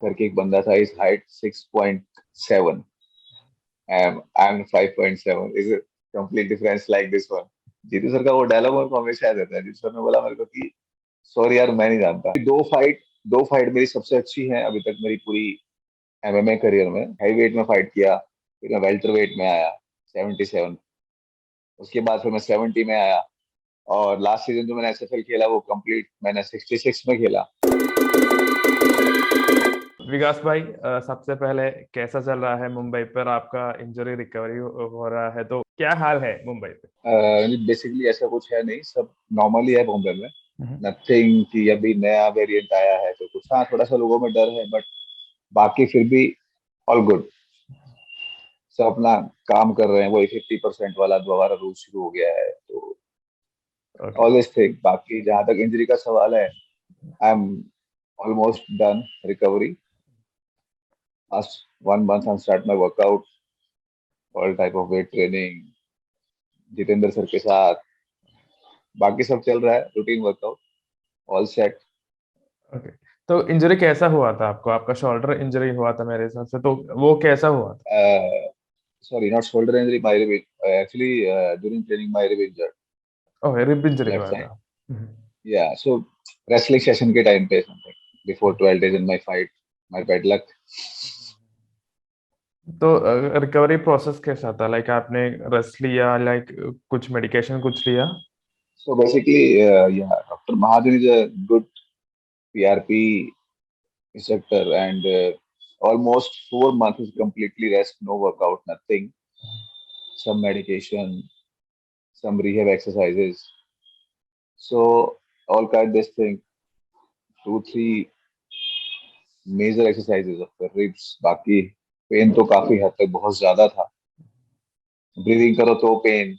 करके एक बंदा था, is height 6.7, I am 5.7, is complete difference like this one. Jitu sir का वो डायलॉग मेरे को हमेशा याद रहता है। जीतू सर ने बोला मेरे को कि सॉरी यार मैं नहीं जानता। दो फाइट मेरी सबसे अच्छी है अभी तक मेरी पूरी एमएमए करियर में। हैवी वेट में फाइट किया, फिर मैं वेल्टर वेट में आया 77, उसके बाद फिर मैं 70 में आया, और लास्ट सीजन जो मैंने एसएफएल खेला वो कंप्लीट मैंने 66 में खेला। विकास भाई, सबसे पहले कैसा चल रहा है मुंबई पर? आपका इंजरी रिकवरी हो रहा है तो क्या हाल है मुंबई पे? बेसिकली ऐसा कुछ है नहीं, सब नॉर्मली है बॉम्बे में। हम्म। नथिंग कि अभी नया वेरिएंट आया है तो कुछ, हाँ थोड़ा सा लोगों में डर है, बट बाकी फिर भी ऑल गुड। सब अपना काम कर रहे हैं, वही 50% वाला दोबारा रूल शुरू हो गया है, तो ओके। Always think. बाकी जहां तक इंजरी का सवाल है, I am almost done recovery. Last 1 month I'll start my workout, all type of weight training, Jitendra sir के साथ। बाकी सब चल रहा है, routine workout, all set. Okay. तो इंजरी कैसा हुआ था आपको? आपका शोल्डर इंजरी हुआ था मेरे हिसाब से, तो वो कैसा हुआ था? Sorry, not shoulder injury, my rib actually during training my rib injured, oh, rib injury left हुआ था। साइड। हम्म। या सो रेसलिंग सेशन के टाइम पे something before 12 days in my fight, my bad luck. तो रिकवरी प्रोसेस कैसा था? Like आपने rest लिया, लाइक कुछ मेडिकेशन कुछ लिया? So basically, yeah, Dr. Mahajan is a good PRP instructor, and almost 4 months is completely rest, no workout, nothing. Some medication, some rehab exercises. So all kind this thing, 2 3 major exercises of the ribs. बाकी pen तो काफी हद तक बहुत ज्यादा था। Breathing करो तो पेन,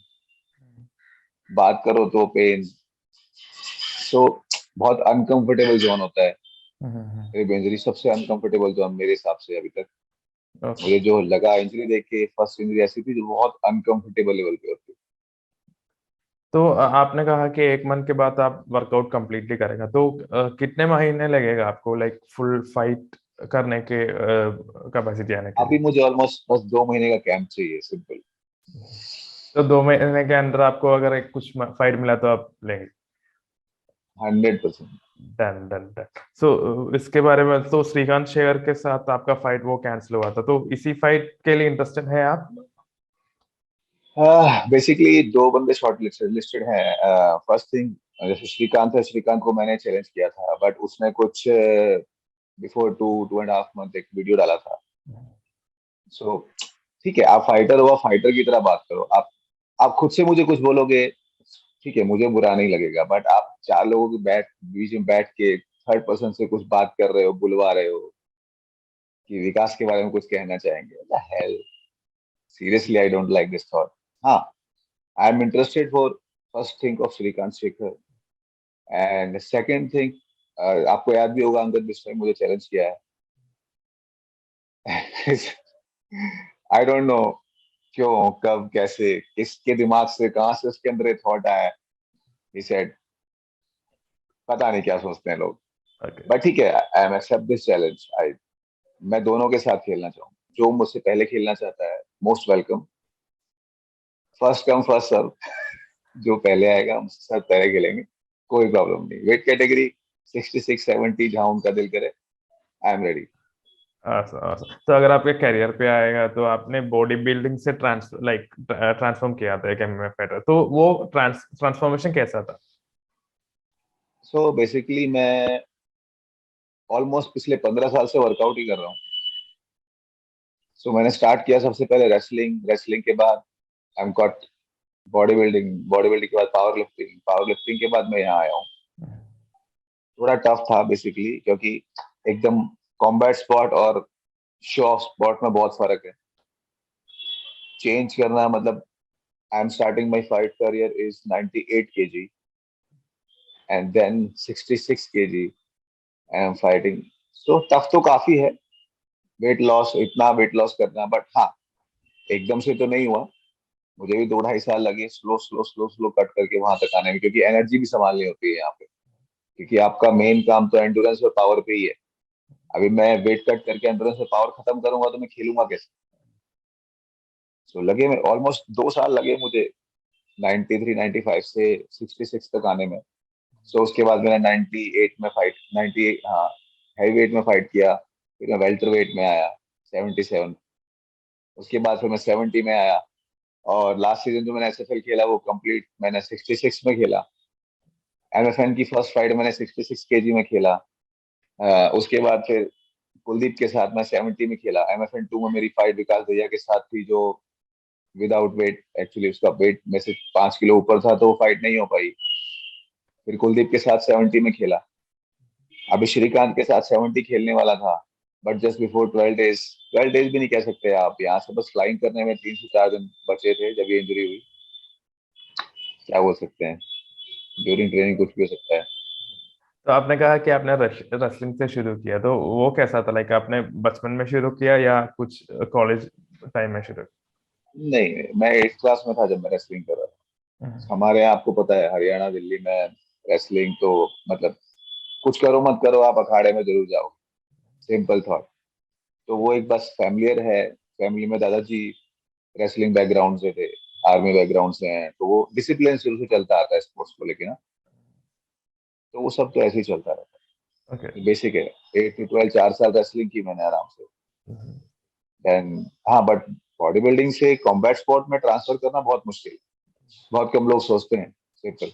बात करो तो पेन। सो बहुत अनकंफर्टेबल जोन होता है हम्म। रिब इंजरी, सबसे अनकंफर्टेबल जोन मेरे हिसाब से अभी तक। ओके। मुझे जो लगा इंजरी देख के, फर्स्ट इंजरी ऐसी थी जो बहुत अनकंफर्टेबल लेवल पे होती। तो आपने कहा कि 1 मंथ के बाद आप वर्कआउट कंप्लीटली करेगा, तो कितने महीने लगेगा आपको लाइक फुल फाइट करने के कैपेसिटी आने के लिए? अभी मुझे ऑलमोस्ट बस 2 महीने का कैंप चाहिए, सिंपल। तो 2 महीने के अंदर आपको अगर एक कुछ फाइट मिला तो आप लेंगे? 100%। Done done done. सो इसके बारे में तो श्रीकांत शेयर के साथ आपका फाइट वो कैंसिल हुआ था, तो इसी फाइट के लिए इंटरेस्टेड है आप? बेसिकली दो बंदे शॉर्ट लिस्टेड हैं। फर्स्ट थिंग, जैसे श्रीकांत है, श्रीकांत को मैंने चैलेंज किया था, बट उसने कुछ बिफोर 2 2.5 month एक वीडियो डाला था। सो ठीक है, आप फाइटर हो, आप फाइटर की तरह बात करो। आप खुद से मुझे कुछ बोलोगे, ठीक है, मुझे बुरा नहीं लगेगा, बट आप चार लोगों के बीच में बैठ के थर्ड पर्सन से कुछ बात कर रहे हो, बुलवा रहे हो कि विकास के बारे में कुछ कहना चाहेंगे। Hell, seriously I don't like this thought. हाँ, I am interested for first thing of Srikanth Shekhar, and second thing, आपको याद भी होगा अंगद बिस्वा ने मुझे चैलेंज किया है। आई डोंट नो क्यों, कब, कैसे, किसके दिमाग से, कहाँ से उसके अंदर ये थॉट आया। ही सेड, पता नहीं क्या सोचते हैं लोग, ओके। बट ठीक है, I am accept this challenge. I मैं दोनों के साथ खेलना चाहूँ, जो मुझसे पहले खेलना चाहता है most welcome. First come first serve, जो पहले आएगा हम उसके साथ पहले खेलेंगे, कोई प्रॉब्लम नहीं। वेट कैटेगरी 66 70, जहां उनका दिल करे, आई एम रेडी। awesome, awesome। तो अगर आपके करियर पे आएगा तो आपने बॉडी बिल्डिंग से ट्रांसफॉर्म किया था एक एमएमए फाइटर, तो वो ट्रांसफॉर्मेशन कैसा था? सो बेसिकली मैं ऑलमोस्ट पिछले 15 साल से वर्कआउट ही कर रहा हूँ। सो मैंने स्टार्ट किया सबसे पहले रेसलिंग, रेसलिंग के बाद I am got body building, body building के बाद पावर लिफ्टिंग, पावर लिफ्टिंग के बाद मैं यहाँ आया हूँ। थोड़ा टफ था बेसिकली, क्योंकि एकदम कॉम्बैट स्पॉट और शो ऑफ स्पॉट में बहुत फर्क है। चेंज करना मतलब, I am starting my fight career is 98 kg, and then 66 kg I am fighting. So tough तो काफी है, वेट लॉस, इतना वेट लॉस करना, बट हाँ, एकदम से तो नहीं हुआ। मुझे भी 2 2.5 साल लगे, slow slow slow slow cut करके वहां तक आने में, क्योंकि एनर्जी भी संभालनी होती है यहाँ पे, क्योंकि आपका मेन काम तो एंडुरेंस और पावर पे ही है। अभी मैं वेट कट करके एंड्योरेंस में पावर खत्म करूंगा तो मैं खेलूंगा कैसे? सो लगे मैं ऑलमोस्ट 2 साल लगे मुझे 93 95 से 66 तक आने में। सो उसके बाद मैंने 98 में फाइट 98, हाँ, हैवी वेट में फाइट किया। फिर मैं वेल्टर वेट में आया 77। उसके बाद फिर मैं 70 में आया। और लास्ट सीजन जो मैंने एसएफएल खेला वो कंप्लीट मैंने 66 में खेला। एमएफएन की फर्स्ट फाइट मैंने 66 केजी में खेला। उसके बाद फिर कुलदीप के साथ मैं 70 में खेला। एमएफएन 2 में मेरी फाइट विकास भैया के साथ थी, जो विदाउट वेट, एक्चुअली उसका वेट में से 5 किलो ऊपर था तो वो फाइट नहीं हो पाई। फिर कुलदीप के साथ 70 में खेला। अभी श्रीकांत के साथ 70 खेलने वाला था, but just before 12 days, 12 days भी नहीं कह सकते आप, यहाँ से बस फ्लाइंग करने में 3 से 4 दिन बचे थे जब ये इंजरी हुई। क्या बोल सकते हैं, ड्यूरिंग ट्रेनिंग कुछ भी हो सकता है। तो आपने कहा कि आपने रेसलिंग से शुरू किया, तो वो कैसा था? लाइक आपने बचपन में शुरू किया या कुछ कॉलेज टाइम में शुरू? नहीं, मैं 8th क्लास में था जब मैं रेसलिंग कर रहा था। हमारे यहाँ आपको पता है हरियाणा दिल्ली में रेसलिंग तो मतलब कुछ करो मत करो आप अखाड़े में जरूर जाओ, सिंपल थॉट। तो वो एक बस फैमिलियर है। फैमिली में दादाजी रेसलिंग बैकग्राउंड से थे, आर्मी बैकग्राउंड से हैं, तो वो डिसिप्लिन शुरू से चलता आता है स्पोर्ट्स को लेके ना। तो वो सब तो ऐसे ही चलता रहता ओके। है, बेसिक है। 8 से 12 4 साल रेसलिंग की मैंने आराम से। देन, हाँ, बट बॉडी बिल्डिंग से कॉम्बैट स्पोर्ट में ट्रांसफर करना बहुत मुश्किल है। बहुत कम लोग सोचते हैं, सिंपल,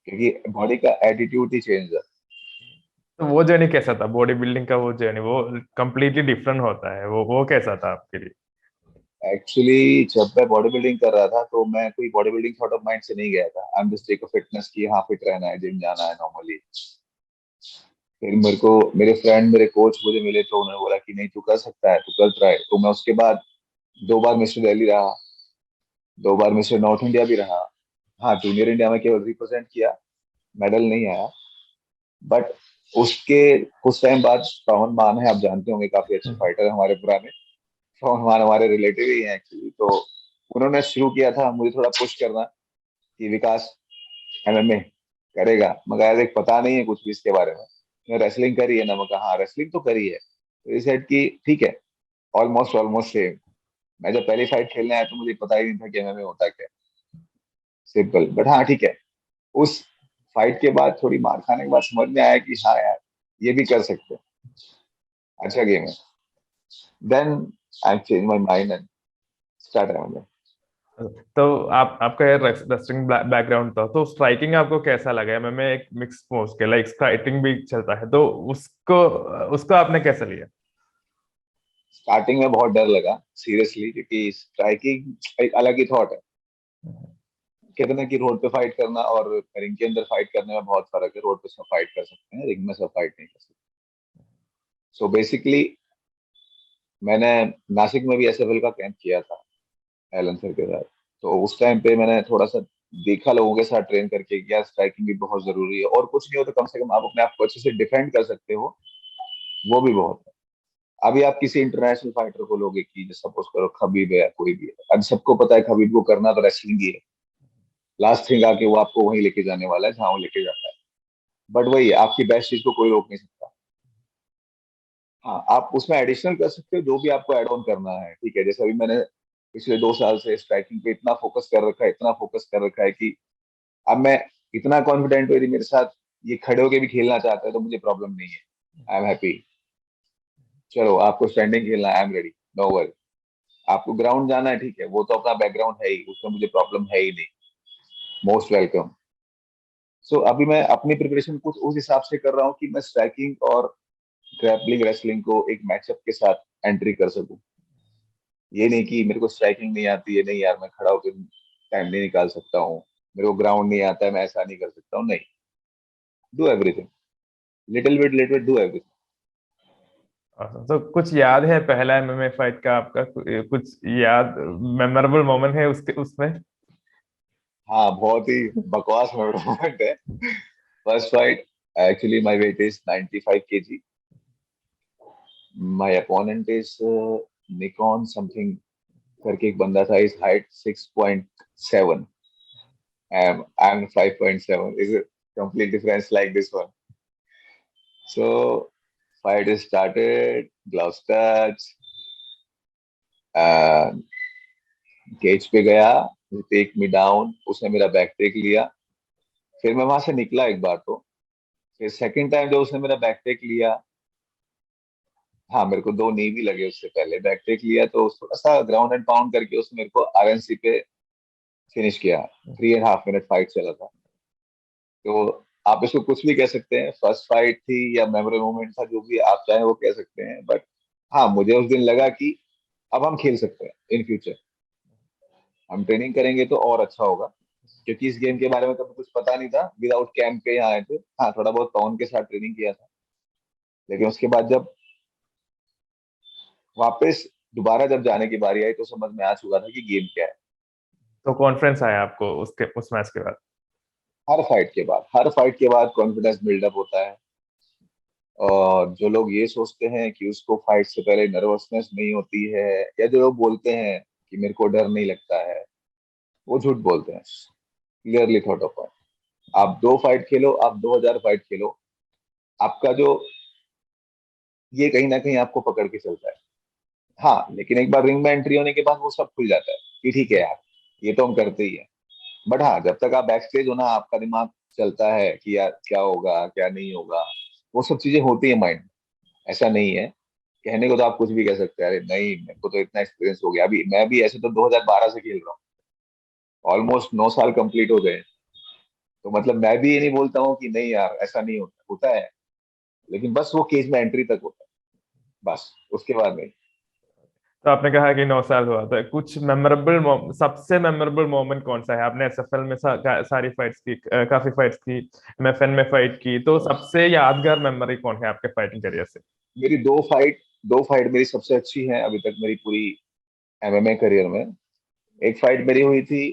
क्योंकि बॉडी का एटीट्यूड ही चेंज है। तो वो जर्नी कैसा था, बॉडी बिल्डिंग का? वो जर्नी वो कंप्लीटली डिफरेंट होता है, वो कैसा था आपके लिए? एक्चुअली जब मैं बॉडी बिल्डिंग कर रहा था तो मैं कोई body building thought of mind से नहीं गया था। आई एम जस्ट एक फिटनेस की, हाँ, फिट रहना है, जिम जाना है नॉर्मली। फिर मेरे को मेरे फ्रेंड, मेरे कोच मुझे मिले तो उन्होंने बोला कि नहीं तू कर सकता है, तू कर ट्राई। तो मैं उसके बाद 2 बार मिस्टर दिल्ली रहा, 2 बार मिस्टर नॉर्थ इंडिया भी रहा। हाँ, जूनियर इंडिया में केवल रिप्रेजेंट किया, मेडल नहीं आया। बट उसके कुछ टाइम बाद पवन मान है, आप जानते होंगे, काफी अच्छे फाइटर है हमारे पुराने। पवन मान हमारे रिलेटिव ही हैं एक्चुअली। तो उन्होंने शुरू किया था मुझे थोड़ा पुश करना कि विकास एमएमए करेगा, मगर देख पता नहीं है कुछ भी इसके बारे में, रेसलिंग करी है ना? मैं कहा हाँ रेसलिंग तो करी है। तो ये सेट की ठीक है, ऑलमोस्ट ऑलमोस्ट सेम। मैं जब पहली फाइट खेलने आया तो मुझे पता ही नहीं था कि एमएमए होता क्या, सिंपल। बट हाँ ठीक है, उस फाइट के बाद थोड़ी मार खाने के बाद समझ में आया कि हाँ यार, ये भी कर सकते हैं, अच्छा गेम है। Then I change my mind and start MMA. तो आप आपका ये रेसलिंग बैकग्राउंड था, तो स्ट्राइकिंग आपको कैसा लगा? मैं एक मिक्स स्पोर्ट्स के लाइक स्ट्राइकिंग भी चलता है, तो उसको उसको आपने कैसे लिया? स्टार्टिंग में बहुत डर लगा सीरियसली, क्योंकि स्ट्राइकिंग एक अलग ही थॉट है। कहते हैं कि रोड पे फाइट करना और रिंग के अंदर फाइट करने में बहुत फर्क है। रोड पे सब फाइट कर सकते हैं, रिंग में सब फाइट नहीं कर सकते। सो बेसिकली मैंने नासिक में भी एसएफएल का कैंप किया था एलन सर के साथ। तो उस टाइम पे मैंने थोड़ा सा देखा लोगों के साथ ट्रेन करके, क्या स्ट्राइकिंग भी बहुत जरूरी है, और कुछ नहीं हो तो कम से कम आप अपने आप को अच्छे से डिफेंड कर सकते हो, वो भी बहुत है। अभी आप किसी इंटरनेशनल फाइटर को लोगे कि जैसे सपोज करो खबीब है या कोई भी है, अब सबको पता है खबीब को करना तो रेसलिंग ही है। लास्ट थिंग आके वो आपको वहीं लेके जाने वाला है जहाँ वो लेके जाता है। बट वही है, आपकी बेस्ट चीज को कोई रोक नहीं सकता। हाँ, आप उसमें एडिशनल कर सकते हो जो भी आपको ऐड ऑन करना है, ठीक है। जैसे अभी मैंने पिछले 2 साल से स्ट्राइकिंग पे इतना फोकस कर रखा है, इतना फोकस कर रखा है कि अब मैं इतना कॉन्फिडेंट हूँ, यदि मेरे साथ ये खड़े होके भी खेलना चाहता है तो मुझे प्रॉब्लम नहीं है। I am happy. चलो आपको स्टैंडिंग खेलना है, I am ready, no worry. आपको ग्राउंड जाना है, ठीक है, वो तो अपना बैकग्राउंड है ही, उसमें मुझे प्रॉब्लम है ही नहीं। Most welcome. सो अभी मैं अपनी प्रिपरेशन कुछ उस हिसाब से कर रहा हूँ कि मैं स्ट्राइकिंग और ग्रैपलिंग रेसलिंग को एक मैचअप के साथ एंट्री कर सकूं। ये नहीं कि मेरे को स्ट्राइकिंग नहीं आती है, नहीं यार मैं खड़ा होकर टाइम नहीं निकाल सकता हूँ, मेरे को ग्राउंड नहीं आता है, मैं ऐसा नहीं कर सकता हूँ, नहीं। Do everything, little bit do everything. तो कुछ याद है पहला एमएमए फाइट का आपका? कुछ याद मेमोरेबल मोमेंट है उसके उसमें? हाँ, बहुत ही बकवास मोमेंट है। First fight, actually my weight is 95 kg। My opponent is Nikon something करके एक बंदा था, is height 6.7, I am 5.7, is complete difference like this one. So fight started, gloves touch, cage पे गया, टेक मी डाउन, उसने मेरा back take लिया। फिर मैं वहां से निकला एक बार तो, फिर सेकंड टाइम जब उसने मेरा बैक टेक लिया, हाँ मेरे को दो नी भी लगे उससे पहले, बैक टेक लिया तो थोड़ा सा ग्राउंड एंड पाउंड करके उसने मेरे को आरएनसी पे फिनिश किया। 3.5 मिनट फाइट चला था। तो आप इसको कुछ भी कह सकते हैं, फर्स्ट फाइट थी या मेमोरेबल मोमेंट था, जो भी आप चाहें वो कह सकते हैं, बट हाँ मुझे उस दिन लगा कि अब हम खेल सकते हैं इन फ्यूचर, हम ट्रेनिंग करेंगे तो और अच्छा होगा। क्योंकि इस गेम के बारे में कभी कुछ पता नहीं था, विदाउट कैंप के यहाँ आए थे। हाँ थोड़ा बहुत पवन के साथ ट्रेनिंग किया था, लेकिन उसके बाद जब वापस दोबारा जब जाने की बारी आई तो समझ में आ चुका था कि गेम क्या है। तो कॉन्फिडेंस आया आपको उसके उस मैच के बाद? हर फाइट के बाद कॉन्फिडेंस बिल्डअप होता है। और जो लोग ये सोचते हैं कि उसको फाइट से पहले नर्वसनेस नहीं होती है, या जो लोग बोलते हैं कि मेरे को डर नहीं लगता है, वो झूठ बोलते हैं। Clearly thought of point. आप 2 फाइट खेलो, आप 2000 फाइट खेलो, आपका जो ये कहीं ना कहीं आपको पकड़ के चलता है। हाँ लेकिन एक बार रिंग में एंट्री होने के बाद वो सब खुल जाता है कि ठीक है यार, ये तो हम करते ही हैं। बट हाँ जब तक आप बैक स्टेज हो ना, आपका दिमाग चलता है कि यार क्या होगा क्या नहीं होगा, वो सब चीजें होती है माइंड में। ऐसा नहीं है, कहने को तो आप कुछ भी कह सकते हैं, अरे नहीं मेरे को तो इतना एक्सपीरियंस हो गया, अभी मैं भी ऐसे तो 2012 से खेल रहा हूँ, ऑलमोस्ट 9 साल कंप्लीट हो गए। तो मतलब मैं भी ये नहीं बोलता हूँ कि नहीं यार ऐसा नहीं होता, होता है, लेकिन बस वो केज में एंट्री तक होता है, बस उसके बाद नहीं। तो आपने कहा कि 9 साल हुआ था, कुछ मेमोरेबल सबसे मेमोरेबल मोमेंट कौन सा है? आपने एसएफएल में सारी फाइट्स की, काफी फाइट्स की, एमएफएन में फाइट की, तो सबसे यादगार मेमोरी कौन है आपके फाइटिंग करियर से? मेरी 2 फाइट, 2 फाइट मेरी सबसे अच्छी है अभी तक मेरी पूरी एमएमए करियर में। एक फाइट मेरी हुई थी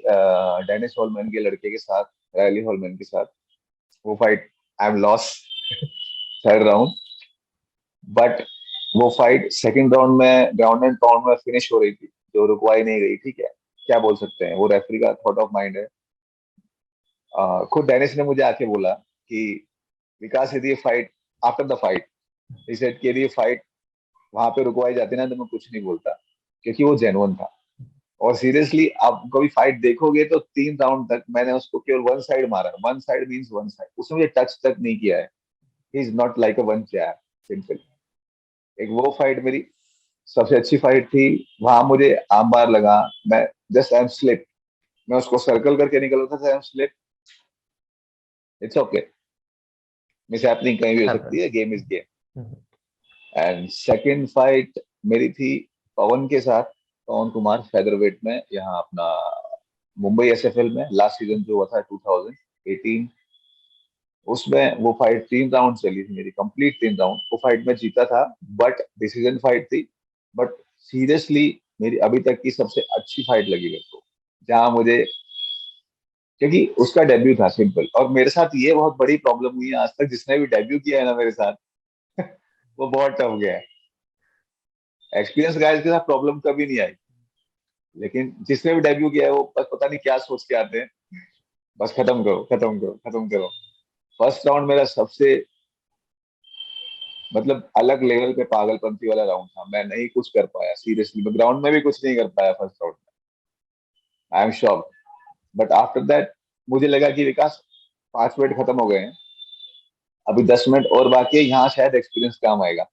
डेनिस हॉलमैन के लड़के के साथ, रायली हॉलमैन के साथ। वो fight I am loss third round. But वो फाइट सेकंड राउंड में ग्राउंड एंड पाउंड में फिनिश हो रही थी, जो रुकवाई नहीं गई। ठीक है, क्या बोल सकते हैं, वो रेफरी का थॉट ऑफ माइंड है। खुद डेनिस ने मुझे आके बोला कि विकास यदि ये fight, after the fight he said कि यदि ये फाइट वहां पे रुकवाई जाती ना तो मैं कुछ नहीं बोलता, क्योंकि वो जेन्युइन था। और सीरियसली आप कभी फाइट देखोगे तो 3 राउंड तक मैंने उसको केवल वन साइड मारा, one side means one side, उसने मुझे टच तक नहीं किया है। He is not like a one jab, simple. एक वो फाइट मेरी सबसे अच्छी फाइट थी। वहां मुझे आर्म बार लगा, मैं जस्ट आई एम स्लिप, मैं उसको सर्कल करके निकल रहा था, I am slip, it's okay, miss happening कहीं भी हो हाँ। सकती है, game is game. And second fight मेरी थी पवन के साथ, पवन कुमार फेदरवेट में, यहाँ अपना मुंबई एसएफएल में लास्ट सीजन जो हुआ था 2018। उसमें वो फाइट 3 राउंड चली थी मेरी, कंप्लीट 3 राउंड। वो फाइट में जीता था, बट डिसीजन फाइट थी। बट सीरियसली मेरी अभी तक की सबसे अच्छी फाइट लगी मेरे को, जहां मुझे, क्योंकि उसका डेब्यू था सिंपल। और मेरे साथ ये बहुत बड़ी प्रॉब्लम हुई है आज तक, जिसने भी डेब्यू किया है ना मेरे साथ वो बहुत टफ गया है। एक्सपीरियंस गाइस के साथ प्रॉब्लम कभी नहीं आई, लेकिन जिसने भी डेब्यू किया है वो बस पता नहीं क्या सोच के आते हैं, बस खत्म करो खत्म करो खत्म करो। फर्स्ट राउंड मेरा सबसे मतलब अलग लेवल पे पागलपंती वाला राउंड था, मैं नहीं कुछ कर पाया सीरियसली, मैं ग्राउंड में भी कुछ नहीं कर पाया फर्स्ट राउंड में। I am sure. But after that मुझे लगा कि विकास 5 मिनट खत्म हो गए हैं, अभी 10 मिनट और बाकी है, यहाँ शायद एक्सपीरियंस काम आएगा।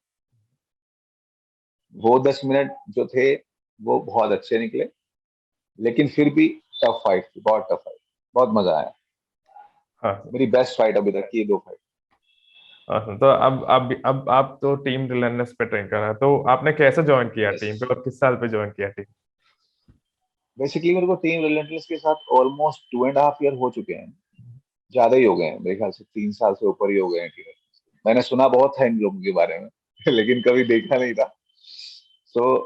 वो 10 मिनट जो थे वो बहुत अच्छे निकले, लेकिन फिर भी टफ फाइट थी, बहुत टफ फाइट, बहुत मजा आया। हाँ। मेरी बेस्ट फाइट अभी तक की ये 2 फाइट। हाँ, तो अब आप तो टीम रिलेंटलेस पे ट्रेन कर रहे हैं, तो आपने कैसे ज्वाइन किया यस, टीम पे और किस साल पे ज्वाइन किया टीम? बेसिकली मेरे को टीम रिलेंटलेस के साथ ऑलमोस्ट 2.5 ईयर हो चुके हैं, ज्यादा ही हो गए हैं मेरे ख्याल से, 3 साल से ऊपर ही हो गए हैं टीम। मैंने सुना बहुत था इन लोगों के बारे में लेकिन कभी देखा नहीं था। तो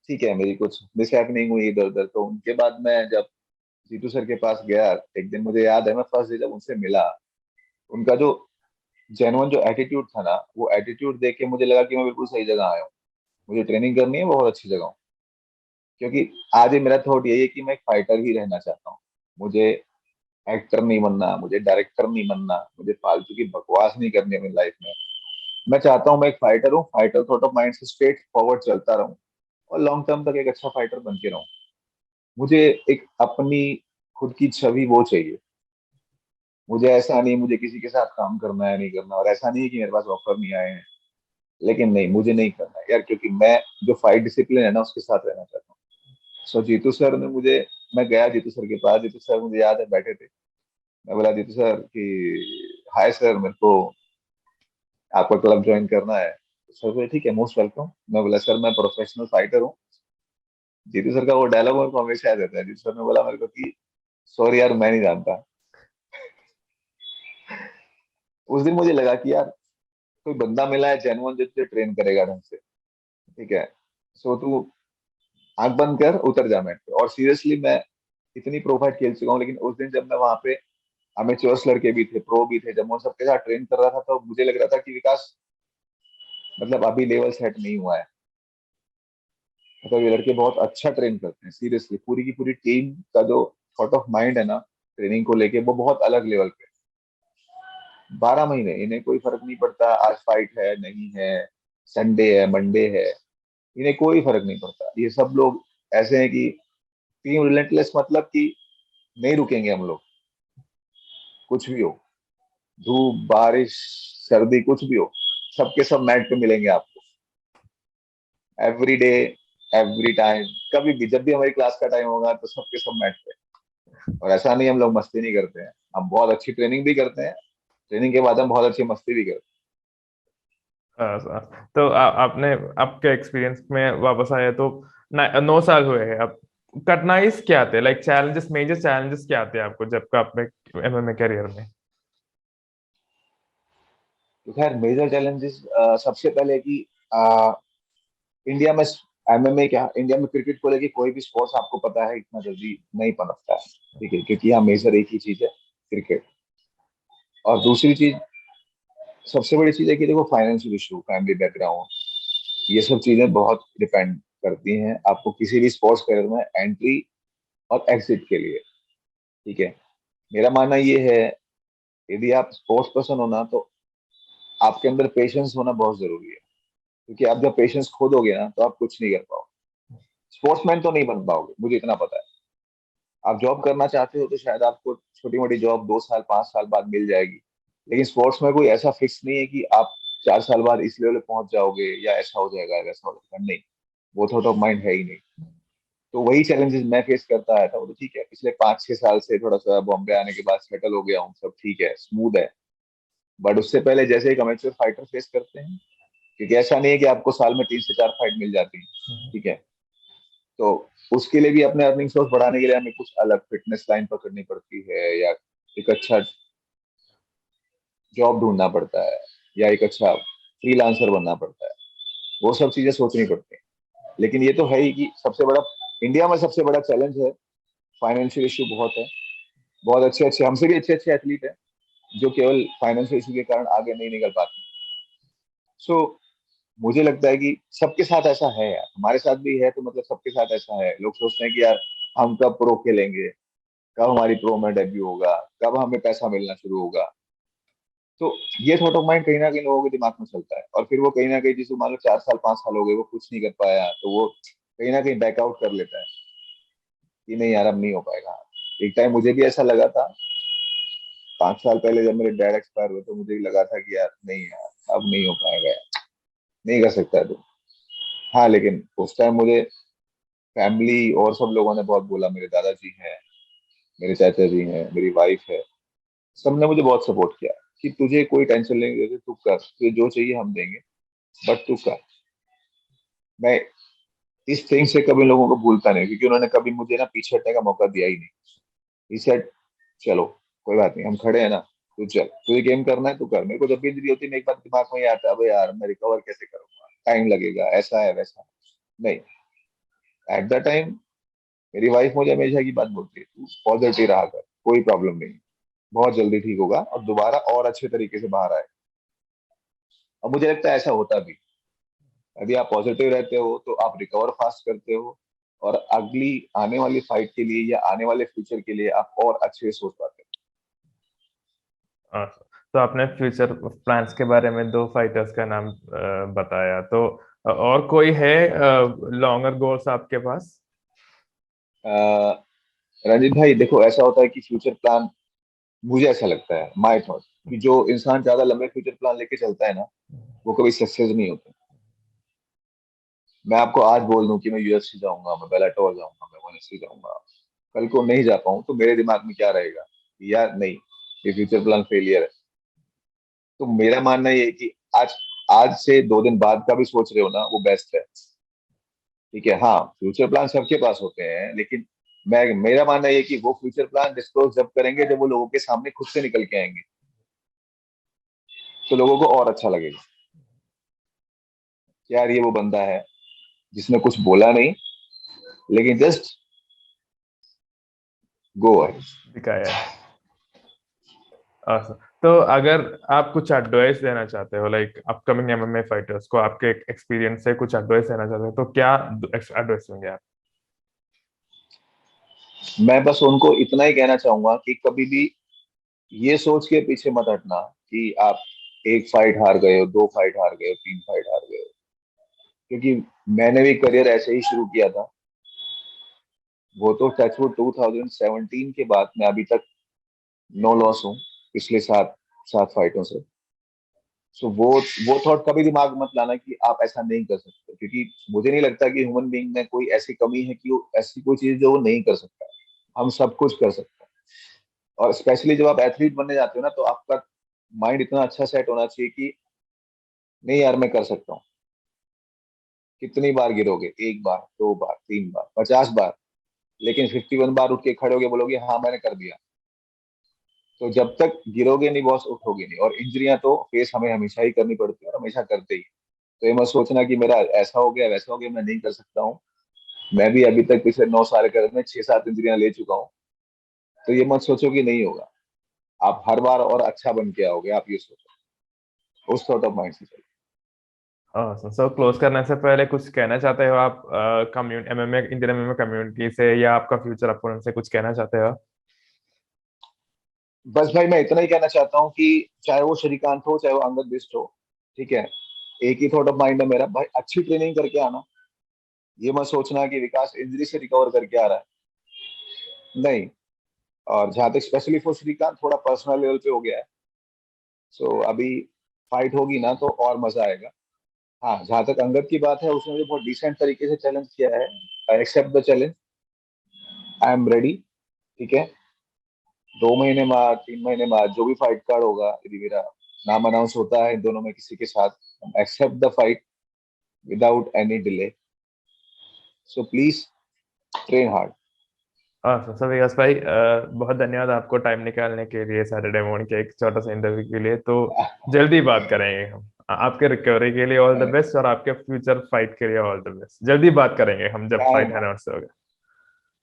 ठीक है, मेरी कुछ मिसहैपनिंग हुई इधर उधर, तो उनके बाद मैं जब जीतू सर के पास गया एक दिन, मुझे याद है मैं फर्स्ट डे जब उनसे मिला, उनका जो जेन्युइन जो एटीट्यूड था ना, वो एटीट्यूड देख के मुझे लगा कि मैं बिल्कुल सही जगह आया हूँ, मुझे ट्रेनिंग करनी है बहुत अच्छी जगह हूँ। क्योंकि आज ये मेरा थॉट यही है कि मैं एक फाइटर ही रहना चाहता हूँ। मुझे एक्टर नहीं बनना, मुझे डायरेक्टर नहीं बनना, मुझे फालतू की बकवास नहीं करनी अपनी लाइफ में। मैं चाहता हूँ मैं एक फाइटर हूँ, फाइटर थॉट ऑफ माइंड से स्ट्रेट फॉरवर्ड चलता रहूँ और लॉन्ग टर्म तक एक अच्छा फाइटर बन के रहूँ। मुझे एक अपनी खुद की छवि वो चाहिए। मुझे ऐसा नहीं मुझे किसी के साथ काम करना है नहीं करना, और ऐसा नहीं है कि मेरे पास ऑफर नहीं आए हैं, लेकिन नहीं मुझे नहीं करना है यार, क्योंकि मैं जो फाइट डिसिप्लिन है ना उसके साथ रहना चाहता हूँ। सो जीतू सर ने मुझे, मैं गया जीतू सर के पास, जीतू सर मुझे याद है बैठे थे, मैं बोला जीतू सर कि हाय सर, मेरे को आपका क्लब ज्वाइन करना है। तो सर बोले ठीक है, मोस्ट वेलकम। मैं बोला सर मैं प्रोफेशनल फाइटर हूँ। जीतू सर का वो डायलॉग मेरे को हमेशा याद रहता है। जीतू सर ने बोला मेरे को कि सॉरी यार मैं नहीं जानता। उस दिन मुझे लगा कि यार कोई बंदा मिला है जेन्युइन जो तुझे ट्रेन करेगा ढंग से, ठीक है, सो तू आंख बंद कर उतर जा मैट पे। और सीरियसली मैं इतनी प्रो फाइट खेल चुका हूँ, लेकिन उस दिन जब मैं वहां पे अमेचोर्स लड़के भी थे, प्रो भी थे, जब मैं उन सबके साथ ट्रेन कर रहा था तो मुझे लग रहा था कि विकास मतलब अभी लेवल सेट नहीं हुआ है। मतलब ये लड़के बहुत अच्छा ट्रेन करते हैं सीरियसली, पूरी की पूरी टीम का जो थॉट ऑफ माइंड है ना ट्रेनिंग को लेके वो बहुत अलग लेवल पे। 12 महीने इन्हें कोई फर्क नहीं पड़ता आज फाइट है नहीं है, संडे है मंडे है, इन्हें कोई फर्क नहीं पड़ता। ये सब लोग ऐसे हैं कि टीम रिलेंटलेस, मतलब कि नहीं रुकेंगे हम लोग, कुछ भी हो, धूप बारिश सर्दी कुछ भी हो, सबके सब मैट पे मिलेंगे आपको, एवरी डे एवरी टाइम। कभी भी जब भी हमारी क्लास का टाइम होगा तो सबके सब मैट पे। और ऐसा नहीं हम लोग मस्ती नहीं करते हैं, हम बहुत अच्छी ट्रेनिंग भी करते हैं, ट्रेनिंग के बाद हम बहुत अच्छी मस्ती भी करते हाँ सर। तो आपने आपके एक्सपीरियंस में वापस आए तो 9 साल हुए हैं अब। कठिनाइज क्या आते हैं, लाइक चैलेंजेस, मेजर चैलेंजेस क्या आते हैं आपको जब का अपने एमएमए करियर में? हैं। तो खैर मेजर चैलेंजेस सबसे पहले कि इंडिया में एमएमए क्या, इंडिया में क्रिकेट को लेके कोई भी स्पोर्ट्स आपको पता है इतना जल्दी नहीं पनपता है, ठीक है, क्योंकि यहाँ मेजर एक ही चीज है, क्रिकेट। और दूसरी चीज, सबसे बड़ी चीज है कि देखो फाइनेंशियल इशू, फैमिली बैकग्राउंड, ये सब चीजें बहुत डिपेंड करती हैं आपको किसी भी स्पोर्ट्स करियर में एंट्री और एग्जिट के लिए, ठीक है। मेरा मानना ये है, यदि आप स्पोर्ट्स पर्सन हो ना तो आपके अंदर पेशेंस होना बहुत जरूरी है, क्योंकि आप जब पेशेंस खो दोगे ना तो आप कुछ नहीं कर पाओगे, स्पोर्ट्समैन तो नहीं बन पाओगे, मुझे इतना पता है। आप जॉब करना चाहते हो तो शायद आपको छोटी मोटी जॉब 2 साल 5 साल बाद मिल जाएगी, लेकिन स्पोर्ट्स में कोई ऐसा फिक्स नहीं है कि आप 4 साल बाद इस लेवल पे पहुंच जाओगे या ऐसा हो जाएगा वैसा हो जाएगा, नहीं, वो थॉट ऑफ माइंड है ही नहीं। तो वही चैलेंजेस मैं फेस करता आया था, वो तो ठीक है, पिछले 5 6 साल से थोड़ा सा बॉम्बे आने के बाद सेटल हो गया हूँ, सब ठीक है स्मूथ है। बट उससे पहले जैसे एक अमेचुअर फाइटर फेस करते हैं, क्योंकि ऐसा नहीं है कि आपको साल में 3 से 4 फाइट मिल जाती है, ठीक है, तो उसके लिए भी अपने अर्निंग सोर्स बढ़ाने के लिए हमें कुछ अलग फिटनेस लाइन पकड़नी पड़ती है, या एक अच्छा जॉब ढूंढना पड़ता है, या एक अच्छा फ्रीलांसर बनना पड़ता है, वो सब चीजें सोचनी पड़ती हैं। लेकिन ये तो है ही कि सबसे बड़ा, इंडिया में सबसे बड़ा चैलेंज है, फाइनेंशियल इशू बहुत है। बहुत अच्छे अच्छे, हमसे भी अच्छे अच्छे एथलीट हैं जो केवल फाइनेंशियल इशू के कारण आगे नहीं निकल पाते। सो मुझे लगता है कि सबके साथ ऐसा है यार, हमारे साथ भी है, तो मतलब सबके साथ ऐसा है। लोग सोचते हैं कि यार हम कब प्रो खेलेंगे, कब हमारी प्रो में डेब्यू होगा, कब हमें पैसा मिलना शुरू होगा। तो ये थॉट ऑफ माइंड कहीं ना कहीं लोगों के दिमाग में चलता है, और फिर वो कहीं ना कहीं जिसे मान लो 4 साल 5 साल हो गए वो कुछ नहीं कर पाया, तो वो कहीं ना कहीं बैकआउट कर लेता है कि नहीं यार अब नहीं हो पाएगा। एक टाइम मुझे भी ऐसा लगा था, 5 साल पहले जब मेरे डैड एक्सपायर हुए तो मुझे भी लगा था कि यार नहीं यार अब नहीं हो पाएगा यार, नहीं कर सकता है तू। हाँ लेकिन उस टाइम मुझे फैमिली और सब लोगों ने बहुत बोला, मेरे दादाजी हैं, मेरे चाचा जी हैं, मेरी वाइफ है, सबने मुझे बहुत सपोर्ट किया कि तुझे कोई टेंशन नहीं लेते, तू कर, तुझे जो चाहिए हम देंगे, बट तू कर। मैं इस थिंग से कभी लोगों को भूलता नहीं, क्योंकि उन्होंने कभी मुझे ना पीछे हटने का मौका दिया ही नहीं। ही सेड चलो कोई बात नहीं, हम खड़े हैं ना, तू चल, तुझे गेम करना है तू कर। मेरे को जब भी इंजरी होती है मेरे एक बार दिमाग में ये आता है, अबे यार मैं रिकवर कैसे करूंगा, टाइम लगेगा, ऐसा है वैसा है। नहीं, एट द टाइम मेरी वाइफ मुझे हमेशा की बात बोलती है, तू पॉजिटिव रहा कर, कोई प्रॉब्लम नहीं, बहुत जल्दी ठीक होगा और दोबारा और अच्छे तरीके से बाहर आए। और मुझे लगता है ऐसा होता भी, यदि आप पॉजिटिव रहते हो तो आप रिकवर फास्ट करते हो, और अगली आने वाली फाइट के लिए या आने वाले फ्यूचर के लिए आप और अच्छे से सोच पाते हाँ। तो आपने फ्यूचर प्लान्स के बारे में दो फाइटर्स का नाम बताया, तो और कोई है लॉन्गर गोल्स आपके पास? अ, रंजित भाई देखो, ऐसा होता है कि फ्यूचर प्लान, मुझे ऐसा लगता है, माय थॉट, कि जो इंसान ज्यादा लंबे फ्यूचर प्लान लेके चलता है ना, वो कभी सक्सेस नहीं होता। मैं आपको आज बोल दूं कि मैं यूएफसी जाऊंगा, मैं बेलाटोर जाऊंगा, मैं ओएनएससी जाऊंगा, कल को नहीं जा पाऊं तो मेरे दिमाग में क्या रहेगा, यार नहीं, ये फ्यूचर प्लान फेलियर है। तो मेरा मानना ये है कि आज आज से 2 दिन बाद का भी सोच रहे हो ना, वो बेस्ट है। ठीक है, हाँ, फ्यूचर प्लान सबके पास होते हैं, लेकिन मेरा मानना ये है कि वो फ्यूचर प्लान डिस्क्लोज जब करेंगे जब वो लोगों के सामने खुद से निकल के आएंगे, तो लोगों को और अच्छा लगेगा कि यार ये वो बंदा है जिसने कुछ बोला नहीं, लेकिन जस्ट गो है। दिखाया है। Awesome. तो अगर आप कुछ एडवाइस देना चाहते हो लाइक अपकमिंग एमएमए फाइटर्स को, आपके एक्सपीरियंस से कुछ एडवाइस देना चाहते हो, तो क्या एडवाइस देंगे आप? मैं बस उनको इतना ही कहना चाहूंगा कि कभी भी ये सोच के पीछे मत हटना कि आप 1 फाइट हार गए हो, 2 फाइट हार गए हो, 3 फाइट हार गए हो, क्योंकि मैंने भी करियर ऐसे ही शुरू किया था। वो तो टचवुड 2017 के बाद मैं अभी तक नो लॉस हूँ, पिछले 7 7 फाइटों से। सो वो थॉट कभी दिमाग में मत लाना कि आप ऐसा नहीं कर सकते, क्योंकि मुझे नहीं लगता कि ह्यूमन बीइंग में कोई ऐसी कमी है कि वो ऐसी कोई चीज जो वो नहीं कर सकता। हम सब कुछ कर सकते हैं। और स्पेशली जब आप एथलीट बनने जाते हो ना, तो आपका माइंड इतना अच्छा सेट होना चाहिए कि नहीं यार, मैं कर सकता हूँ। कितनी बार गिरोगे, 1 बार, 2 बार, 3 बार, 50 बार, लेकिन 51 बार उठ के खड़े होगे, बोलोगे हाँ मैंने कर दिया। तो जब तक गिरोगे नहीं बॉस, उठोगे नहीं। और इंजरियां तो फेस हमें हमेशा ही करनी पड़ती है और हमेशा करते ही। तो ये मत सोचना कि मेरा ऐसा हो गया वैसा हो गया, मैं नहीं कर सकता हूँ। मैं भी अभी तक पिछले 9 साल में 6 7 इंजरियां ले चुका हूँ। तो ये मत सोचो कि नहीं होगा। आप हर बार और अच्छा बन के आओगे, आप ये सोचो, उस सॉर्ट ऑफ माइंड से चलो। सो क्लोज करने से पहले कुछ कहना चाहते हो आप community MMA, Indian MMA community से, या आपका फ्यूचर अपोनेंट से कुछ कहना चाहते हो? बस भाई मैं इतना ही कहना चाहता हूँ कि चाहे वो श्रीकांत हो, चाहे वो अंगद बिष्ट हो, ठीक है, एक ही थॉट ऑफ माइंड है मेरा भाई, अच्छी ट्रेनिंग करके आना। ये मत सोचना कि विकास इंजरी से रिकवर करके आ रहा है, नहीं। और जहां तक स्पेशली फॉर श्रीकांत, थोड़ा पर्सनल लेवल पे हो गया है। सो अभी फाइट होगी ना तो और मजा आएगा। हाँ, जहां तक अंगद की बात है, उसने मुझे बहुत डिसेंट तरीके से चैलेंज किया है। I accept the challenge, I am ready. ठीक है, 2 महीने बाद, 3 महीने बाद जो भी फाइट कार्ड होगा, यदि मेरा नाम अनाउंस होता है इन दोनों में किसी के साथ, accept the fight without any delay. So please train hard. हाँ सर, विकास भाई बहुत धन्यवाद आपको टाइम निकालने के लिए सैटरडे मॉर्निंग के एक छोटा सा इंटरव्यू के लिए। तो जल्दी बात करेंगे हम। आपके रिकवरी के लिए ऑल द बेस्ट, और आपके फ्यूचर फाइट के लिए ऑल द बेस्ट। जल्दी बात करेंगे हम जब फाइट थैंक अनाउंस होगा।